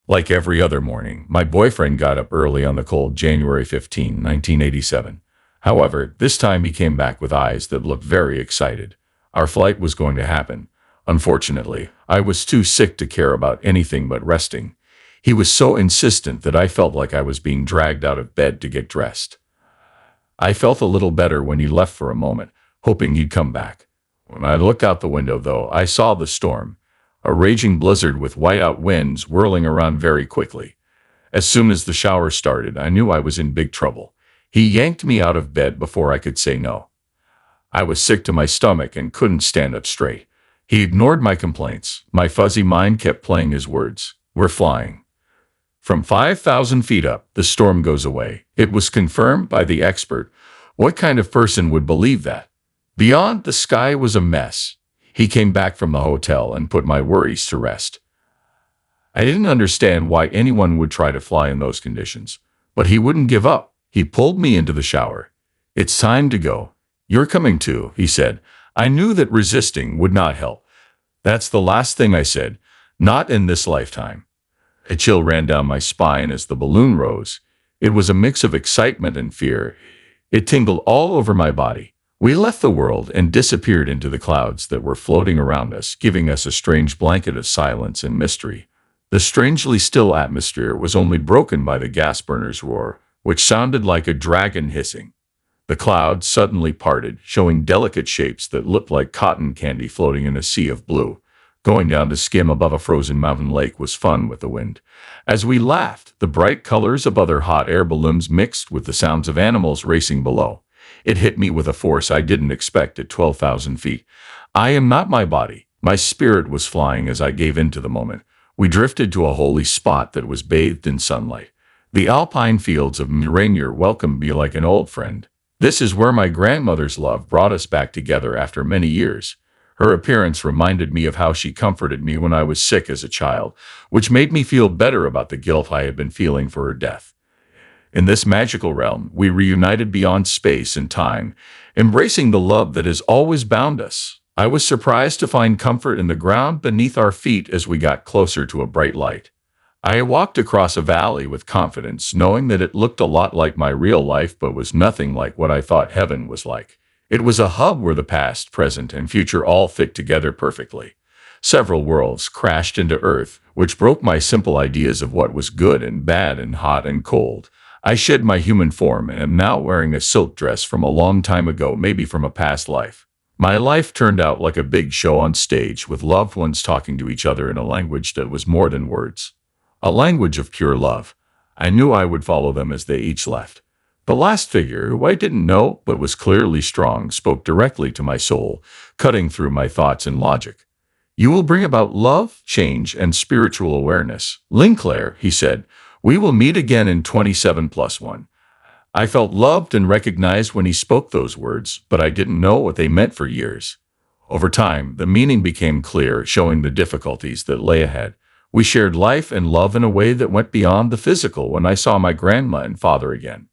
Like every other morning, my boyfriend got up early on the cold January 15, 1987. However, this time he came back with eyes that looked very excited. Our flight was going to happen. Unfortunately, I was too sick to care about anything but resting. He was so insistent that I felt like I was being dragged out of bed to get dressed. I felt a little better when he left for a moment, hoping he'd come back. When I looked out the window, though, I saw the storm, a raging blizzard with whiteout winds whirling around very quickly. As soon as the shower started, I knew I was in big trouble. He yanked me out of bed before I could say no. I was sick to my stomach and couldn't stand up straight. He ignored my complaints. My fuzzy mind kept playing his words. We're flying. From 5,000 feet up, the storm goes away. It was confirmed by the expert. What kind of person would believe that? Beyond, the sky was a mess. He came back from the hotel and put my worries to rest. I didn't understand why anyone would try to fly in those conditions, but he wouldn't give up. He pulled me into the shower. It's time to go. You're coming too, he said. I knew that resisting would not help. That's the last thing I said. Not in this lifetime. A chill ran down my spine as the balloon rose. It was a mix of excitement and fear. It tingled all over my body. We left the world and disappeared into the clouds that were floating around us, giving us a strange blanket of silence and mystery. The strangely still atmosphere was only broken by the gas burner's roar, which sounded like a dragon hissing. The clouds suddenly parted, showing delicate shapes that looked like cotton candy floating in a sea of blue. Going down to skim above a frozen mountain lake was fun with the wind. As we laughed, the bright colors of other hot air balloons mixed with the sounds of animals racing below. It hit me with a force I didn't expect at 12,000 feet. I am not my body. My spirit was flying as I gave in to the moment. We drifted to a holy spot that was bathed in sunlight. The alpine fields of Rainier welcomed me like an old friend. This is where my grandmother's love brought us back together after many years. Her appearance reminded me of how she comforted me when I was sick as a child, which made me feel better about the guilt I had been feeling for her death. In this magical realm, we reunited beyond space and time, embracing the love that has always bound us. I was surprised to find comfort in the ground beneath our feet as we got closer to a bright light. I walked across a valley with confidence, knowing that it looked a lot like my real life but was nothing like what I thought heaven was like. It was a hub where the past, present, and future all fit together perfectly. Several worlds crashed into Earth, which broke my simple ideas of what was good and bad and hot and cold. I shed my human form and am now wearing a silk dress from a long time ago, maybe from a past life. My life turned out like a big show on stage, with loved ones talking to each other in a language that was more than words. A language of pure love. I knew I would follow them as they each left. The last figure, who I didn't know but was clearly strong, spoke directly to my soul, cutting through my thoughts and logic. You will bring about love, change, and spiritual awareness. Linclair, he said, we will meet again in 27+1. I felt loved and recognized when he spoke those words, but I didn't know what they meant for years. Over time, the meaning became clear, showing the difficulties that lay ahead. We shared life and love in a way that went beyond the physical when I saw my grandma and father again.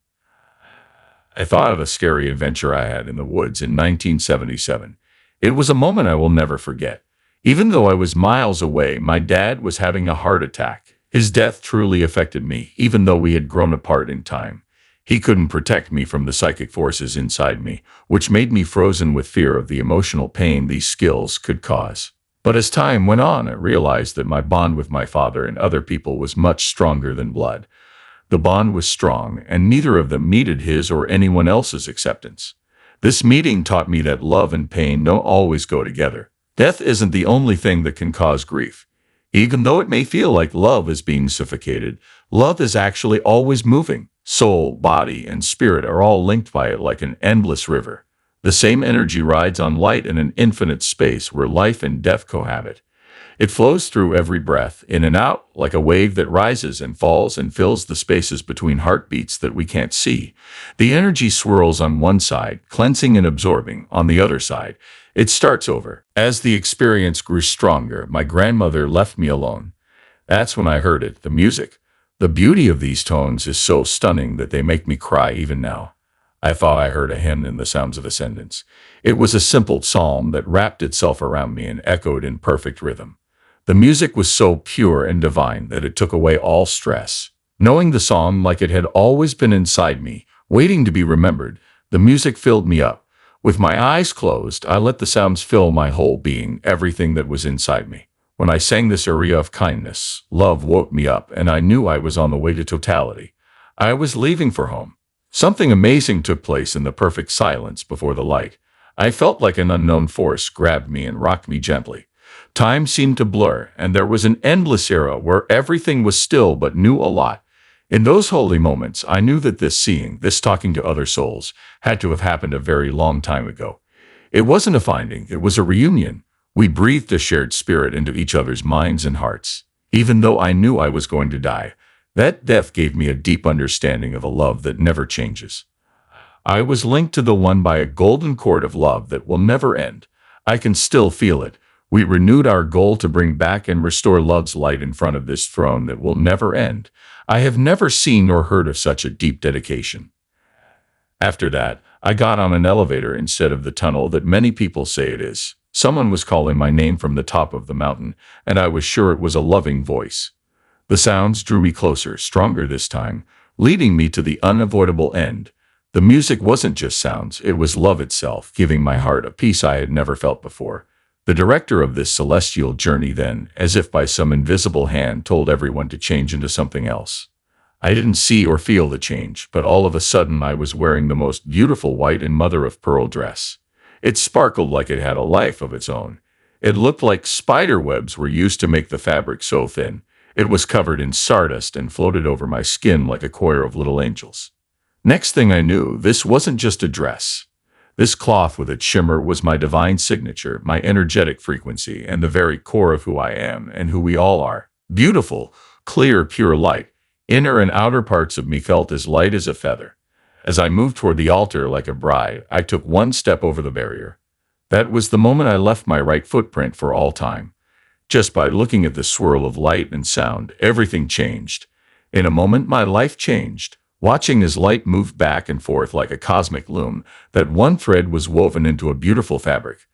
I thought of a scary adventure I had in the woods in 1977. It was a moment I will never forget. Even though I was miles away, my dad was having a heart attack. His death truly affected me, even though we had grown apart in time. He couldn't protect me from the psychic forces inside me, which made me frozen with fear of the emotional pain these skills could cause. But as time went on, I realized that my bond with my father and other people was much stronger than blood. The bond was strong, and neither of them needed his or anyone else's acceptance. This meeting taught me that love and pain don't always go together. Death isn't the only thing that can cause grief. Even though it may feel like love is being suffocated, love is actually always moving. Soul, body, and spirit are all linked by it like an endless river. The same energy rides on light in an infinite space where life and death cohabit. It flows through every breath, in and out, like a wave that rises and falls and fills the spaces between heartbeats that we can't see. The energy swirls on one side, cleansing and absorbing on the other side. It starts over. As the experience grew stronger, my grandmother left me alone. That's when I heard it, the music. The beauty of these tones is so stunning that they make me cry even now. I thought I heard a hymn in the sounds of ascendance. It was a simple psalm that wrapped itself around me and echoed in perfect rhythm. The music was so pure and divine that it took away all stress. Knowing the song like it had always been inside me, waiting to be remembered, the music filled me up. With my eyes closed, I let the sounds fill my whole being, everything that was inside me. When I sang this aria of kindness, love woke me up, and I knew I was on the way to totality. I was leaving for home. Something amazing took place in the perfect silence before the light. I felt like an unknown force grabbed me and rocked me gently. Time seemed to blur, and there was an endless era where everything was still but knew a lot. In those holy moments, I knew that this seeing, this talking to other souls, had to have happened a very long time ago. It wasn't a finding, it was a reunion. We breathed a shared spirit into each other's minds and hearts. Even though I knew I was going to die, that death gave me a deep understanding of a love that never changes. I was linked to the one by a golden cord of love that will never end. I can still feel it. We renewed our goal to bring back and restore love's light in front of this throne that will never end. I have never seen nor heard of such a deep dedication. After that, I got on an elevator instead of the tunnel that many people say it is. Someone was calling my name from the top of the mountain, and I was sure it was a loving voice. The sounds drew me closer, stronger this time, leading me to the unavoidable end. The music wasn't just sounds, it was love itself, giving my heart a peace I had never felt before. The director of this celestial journey then, as if by some invisible hand, told everyone to change into something else. I didn't see or feel the change, but all of a sudden I was wearing the most beautiful white and mother-of-pearl dress. It sparkled like it had a life of its own. It looked like spider webs were used to make the fabric so thin. It was covered in sawdust and floated over my skin like a choir of little angels. Next thing I knew, this wasn't just a dress. This cloth with its shimmer was my divine signature, my energetic frequency, and the very core of who I am and who we all are. Beautiful, clear, pure light. Inner and outer parts of me felt as light as a feather. As I moved toward the altar like a bride, I took one step over the barrier. That was the moment I left my right footprint for all time. Just by looking at the swirl of light and sound, everything changed. In a moment, my life changed. Watching as light moved back and forth like a cosmic loom, that one thread was woven into a beautiful fabric.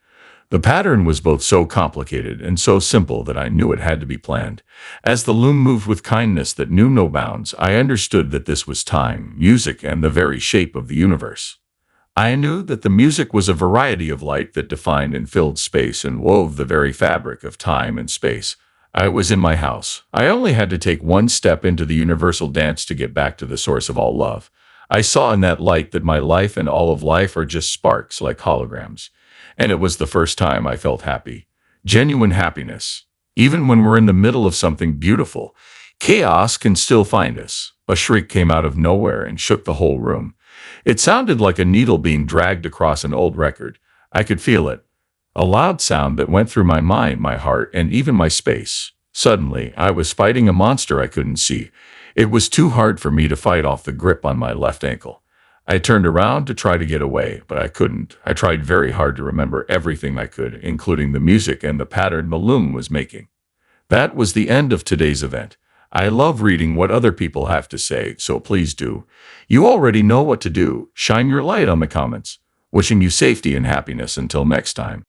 The pattern was both so complicated and so simple that I knew it had to be planned. As the loom moved with kindness that knew no bounds, I understood that this was time, music, and the very shape of the universe. I knew that the music was a variety of light that defined and filled space and wove the very fabric of time and space. I was in my house. I only had to take one step into the universal dance to get back to the source of all love. I saw in that light that my life and all of life are just sparks like holograms. And it was the first time I felt happy. Genuine happiness. Even when we're in the middle of something beautiful, chaos can still find us. A shriek came out of nowhere and shook the whole room. It sounded like a needle being dragged across an old record. I could feel it. A loud sound that went through my mind, my heart, and even my space. Suddenly, I was fighting a monster I couldn't see. It was too hard for me to fight off the grip on my left ankle. I turned around to try to get away, but I couldn't. I tried very hard to remember everything I could, including the music and the pattern the loom was making. That was the end of today's event. I love reading what other people have to say, so please do. You already know what to do. Shine your light on the comments. Wishing you safety and happiness until next time.